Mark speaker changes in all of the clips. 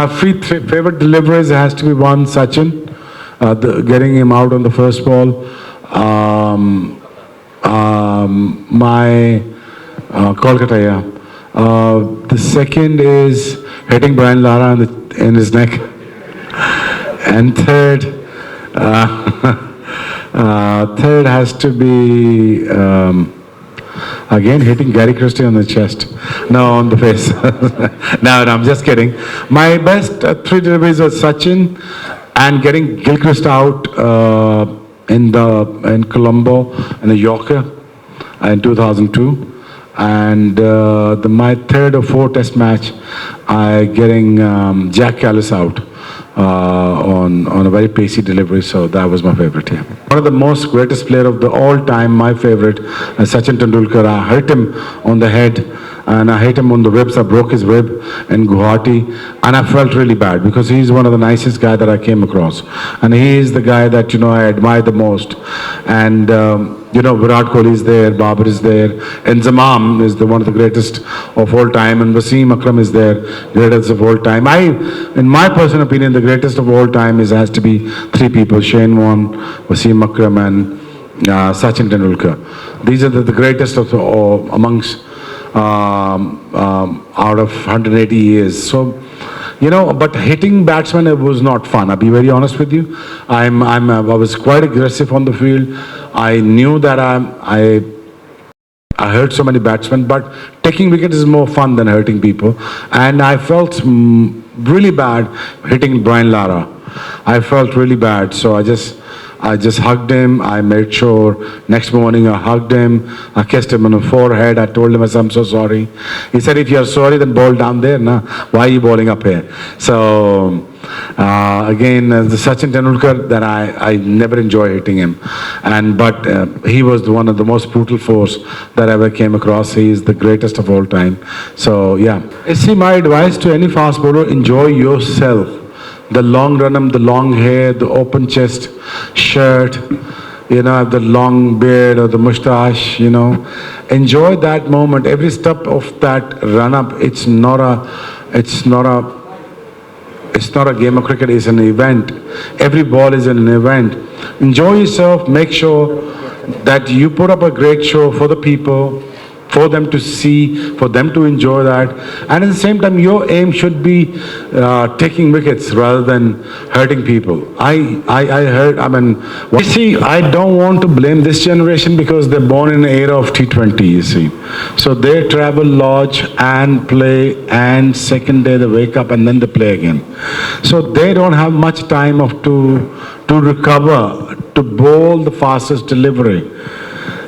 Speaker 1: My favorite deliveries has to be one, Sachin, getting him out on the first ball. My Kolkata, yeah. The second is hitting Brian Lara in his neck. And third, third has to be again hitting Gary Christie on the chest. No, on the face. No, I'm just kidding. My best three deliveries were Sachin and getting Gilchrist out in Colombo in the Yorker in 2002. And my third or fourth test match, I getting Jack Callis out on a very pacey delivery, so that was my favorite. Yeah. One of the most greatest player of the all time, my favorite, Sachin Tendulkar. I hit him on the head and I hit him on the ribs. I broke his rib in Guwahati, and I felt really bad because he's one of the nicest guy that I came across, and he is the guy that I admire the most. And Virat Kohli is there, Babar is there, and Zamam is one of the greatest of all time, and Wasim Akram is there, greatest of all time. In my personal opinion, the greatest of all time has to be three people: Shane Warne, Wasim Akram, and Sachin Tendulkar. These are the greatest of amongst out of 180 years. So. But hitting batsmen was not fun. I'll be very honest with you. I was quite aggressive on the field. I knew that I hurt so many batsmen, but taking wickets is more fun than hurting people. And I felt really bad hitting Brian Lara. I felt really bad, so I just hugged him. I made sure next morning I hugged him. I kissed him on the forehead. I told him, I'm so sorry. He said, if you're sorry, then bowl down there. Nah. Why are you bowling up here? So, again, the Sachin Tendulkar, that I never enjoy hitting him. But he was one of the most brutal force that I ever came across. He is the greatest of all time. So, yeah. See, my advice to any fast bowler, enjoy yourself. The long ranam, the long hair, the open chest shirt, the long beard or the mustache, Enjoy that moment. Every step of that run up, it's not a game of cricket, it's an event. Every ball is an event. Enjoy yourself, make sure that you put up a great show for the people, for them to see, for them to enjoy that. And at the same time, your aim should be taking wickets rather than hurting people. You see, I don't want to blame this generation because they're born in an era of T20, you see. So they travel, lodge and play, and second day they wake up and then they play again. So they don't have much time to recover, to bowl the fastest delivery.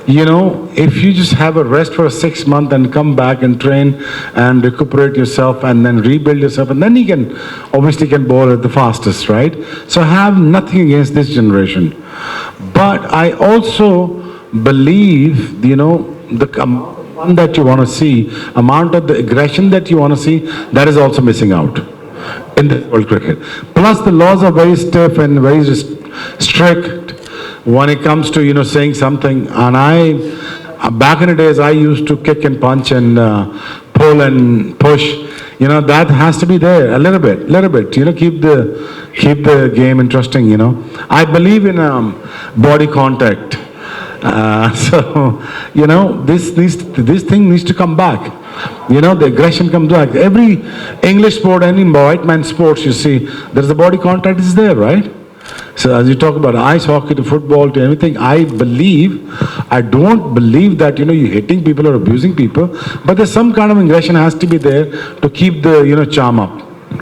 Speaker 1: If you just have a rest for 6 months and come back and train and recuperate yourself and then rebuild yourself, and then you can bowl at the fastest, right? So I have nothing against this generation. But I also believe, the fun that you want to see, amount of the aggression that you want to see, that is also missing out in the world cricket. Plus the laws are very stiff and very strict when it comes to saying something. And back in the days I used to kick and punch and pull and push. That has to be there a little bit. Keep the game interesting. I believe in body contact. This thing needs to come back. The aggression comes back. Every English sport, any white man sports, you see, there's the body contact is there, right? So as you talk about ice hockey to football to anything, I don't believe that, you're hitting people or abusing people, but there's some kind of aggression has to be there to keep the, charm up.